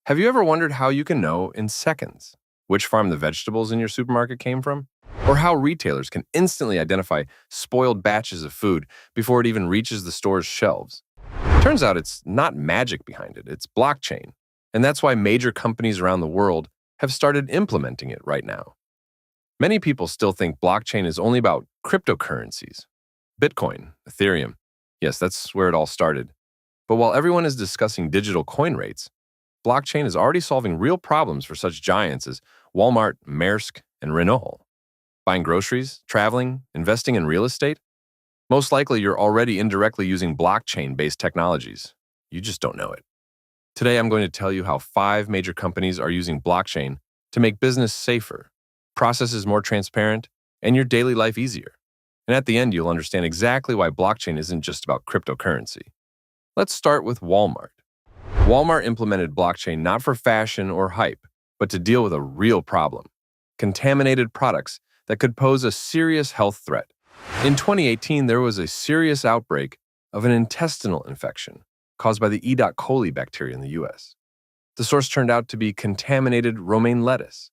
Have you ever wondered how you can know in seconds which farm the vegetables in your supermarket came from? Or how retailers can instantly identify spoiled batches of food before it even reaches the store's shelves? Turns out it's not magic behind it, it's blockchain. And that's why major companies around the world have started implementing it right now. Many people still think blockchain is only about cryptocurrencies. Bitcoin, Ethereum. Yes, that's where it all started. But while everyone is discussing digital coin rates, blockchain is already solving real problems for such giants as Walmart, Maersk, and Renault. Buying groceries, traveling, investing in real estate? Most likely you're already indirectly using blockchain-based technologies. You just don't know it. Today I'm going to tell you how 5 major companies are using blockchain to make business safer, processes more transparent, and your daily life easier. And at the end, you'll understand exactly why blockchain isn't just about cryptocurrency. Let's start with Walmart. Walmart implemented blockchain not for fashion or hype, but to deal with a real problem: contaminated products that could pose a serious health threat. In 2018, there was a serious outbreak of an intestinal infection caused by the E. coli bacteria in the US. The source turned out to be contaminated romaine lettuce.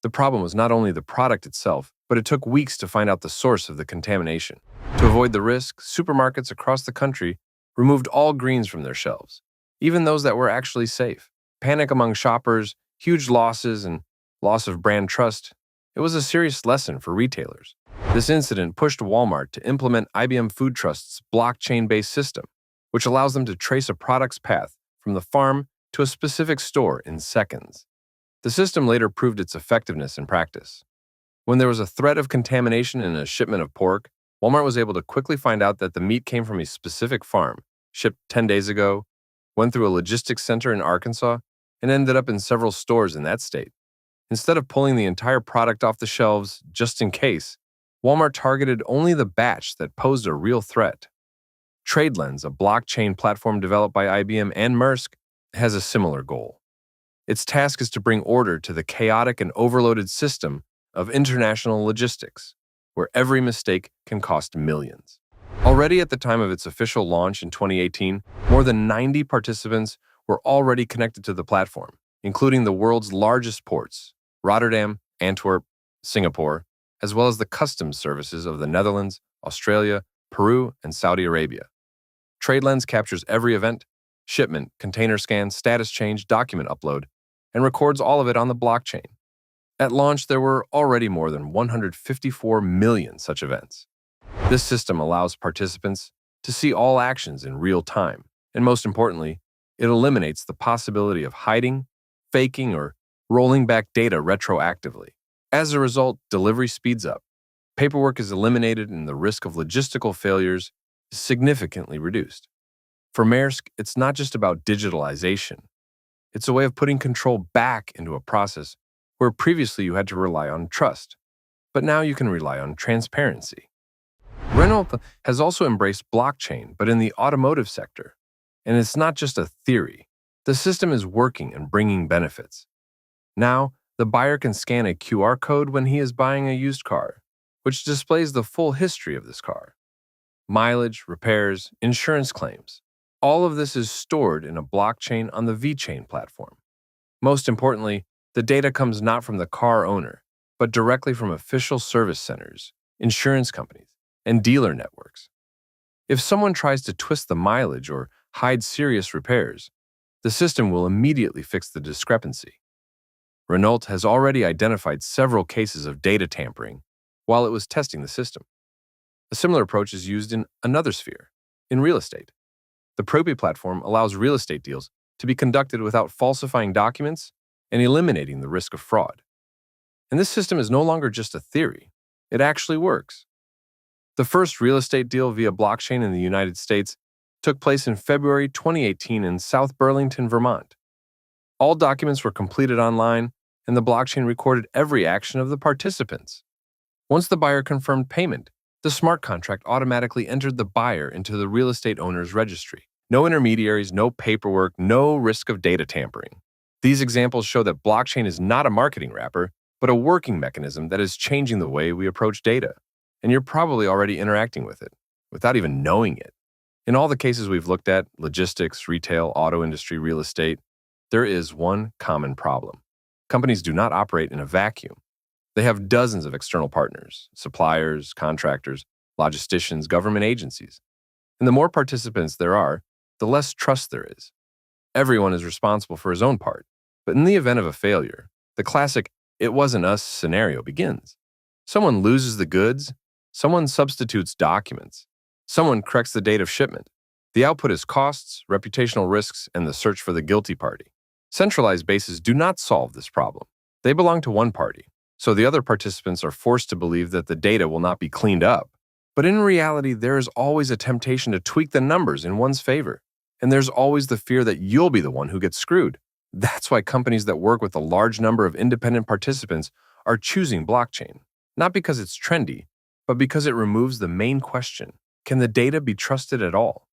The problem was not only the product itself, but it took weeks to find out the source of the contamination. To avoid the risk, supermarkets across the country removed all greens from their shelves, even those that were actually safe. Panic among shoppers, huge losses, and loss of brand trust. It was a serious lesson for retailers. This incident pushed Walmart to implement IBM Food Trust's blockchain-based system, which allows them to trace a product's path from the farm to a specific store in seconds. The system later proved its effectiveness in practice. When there was a threat of contamination in a shipment of pork, Walmart was able to quickly find out that the meat came from a specific farm, shipped 10 days ago, went through a logistics center in Arkansas, and ended up in several stores in that state. Instead of pulling the entire product off the shelves just in case, Walmart targeted only the batch that posed a real threat. TradeLens, a blockchain platform developed by IBM and Maersk, has a similar goal. Its task is to bring order to the chaotic and overloaded system of international logistics, where every mistake can cost millions. Already at the time of its official launch in 2018, more than 90 participants were already connected to the platform, including the world's largest ports, Rotterdam, Antwerp, Singapore, as well as the customs services of the Netherlands, Australia, Peru, and Saudi Arabia. TradeLens captures every event, shipment, container scan, status change, document upload, and records all of it on the blockchain. At launch, there were already more than 154 million such events. This system allows participants to see all actions in real time, and most importantly, it eliminates the possibility of hiding, faking, or rolling back data retroactively. As a result, delivery speeds up, paperwork is eliminated, and the risk of logistical failures is significantly reduced. For Maersk, it's not just about digitalization. It's a way of putting control back into a process where previously you had to rely on trust, but now you can rely on transparency. Renault has also embraced blockchain, but in the automotive sector. And it's not just a theory. The system is working and bringing benefits. Now, the buyer can scan a QR code when he is buying a used car, which displays the full history of this car. Mileage, repairs, insurance claims. All of this is stored in a blockchain on the VeChain platform. Most importantly, the data comes not from the car owner, but directly from official service centers, insurance companies, and dealer networks. If someone tries to twist the mileage or hide serious repairs, the system will immediately fix the discrepancy. Renault has already identified several cases of data tampering while it was testing the system. A similar approach is used in another sphere, in real estate. The Propy platform allows real estate deals to be conducted without falsifying documents and eliminating the risk of fraud. And this system is no longer just a theory. It actually works. The first real estate deal via blockchain in the United States took place in February 2018 in South Burlington, Vermont. All documents were completed online, and the blockchain recorded every action of the participants. Once the buyer confirmed payment, the smart contract automatically entered the buyer into the real estate owner's registry. No intermediaries, no paperwork, no risk of data tampering. These examples show that blockchain is not a marketing wrapper, but a working mechanism that is changing the way we approach data. And you're probably already interacting with it, without even knowing it. In all the cases we've looked at, logistics, retail, auto industry, real estate, There is one common problem. Companies do not operate in a vacuum. They have dozens of external partners, suppliers, contractors, logisticians, government agencies. And the more participants there are, the less trust there is. Everyone is responsible for his own part. But in the event of a failure, the classic "it wasn't us" scenario begins. Someone loses the goods, someone substitutes documents, someone corrects the date of shipment. The output is costs, reputational risks, and the search for the guilty party. Centralized bases do not solve this problem. They belong to one party, so the other participants are forced to believe that the data will not be cleaned up. But in reality, there is always a temptation to tweak the numbers in one's favor, and there's always the fear that you'll be the one who gets screwed. That's why companies that work with a large number of independent participants are choosing blockchain, not because it's trendy, but because it removes the main question: can the data be trusted at all?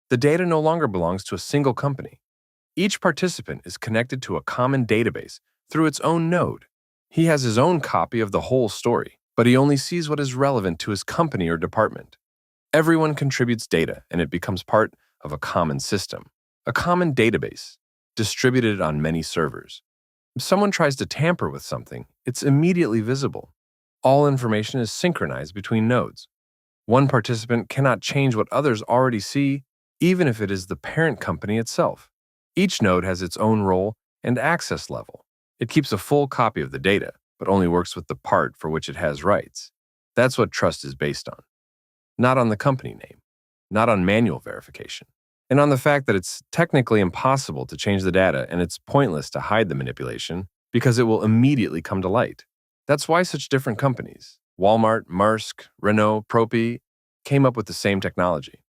The data no longer belongs to a single company. Each participant is connected to a common database through its own node. He has his own copy of the whole story, but he only sees what is relevant to his company or department. Everyone contributes data, and it becomes part of a common system, a common database, distributed on many servers. If someone tries to tamper with something, it's immediately visible. All information is synchronized between nodes. One participant cannot change what others already see, even if it is the parent company itself. Each node has its own role and access level. It keeps a full copy of the data, but only works with the part for which it has rights. That's what trust is based on. Not on the company name, not on manual verification, and on the fact that it's technically impossible to change the data and it's pointless to hide the manipulation because it will immediately come to light. That's why such different companies, Walmart, Maersk, Renault, Propy, came up with the same technology.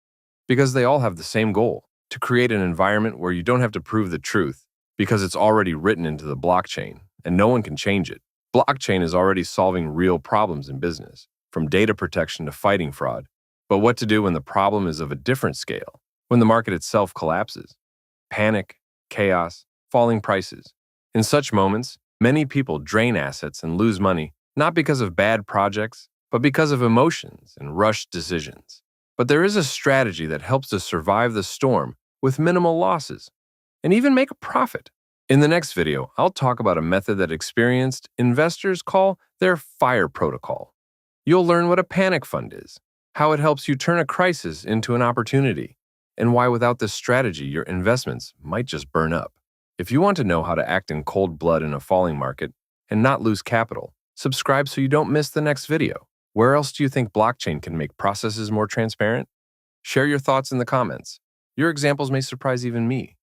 Because they all have the same goal: to create an environment where you don't have to prove the truth because it's already written into the blockchain and no one can change it. Blockchain is already solving real problems in business, from data protection to fighting fraud. But what to do when the problem is of a different scale? When the market itself collapses? Panic, chaos, falling prices. In such moments, many people drain assets and lose money, not because of bad projects, but because of emotions and rushed decisions. But there is a strategy that helps us survive the storm with minimal losses and even make a profit. In the next video, I'll talk about a method that experienced investors call their FIRE protocol. You'll learn what a panic fund is, how it helps you turn a crisis into an opportunity, and why without this strategy, your investments might just burn up. If you want to know how to act in cold blood in a falling market and not lose capital, subscribe so you don't miss the next video. Where else do you think blockchain can make processes more transparent? Share your thoughts in the comments. Your examples may surprise even me.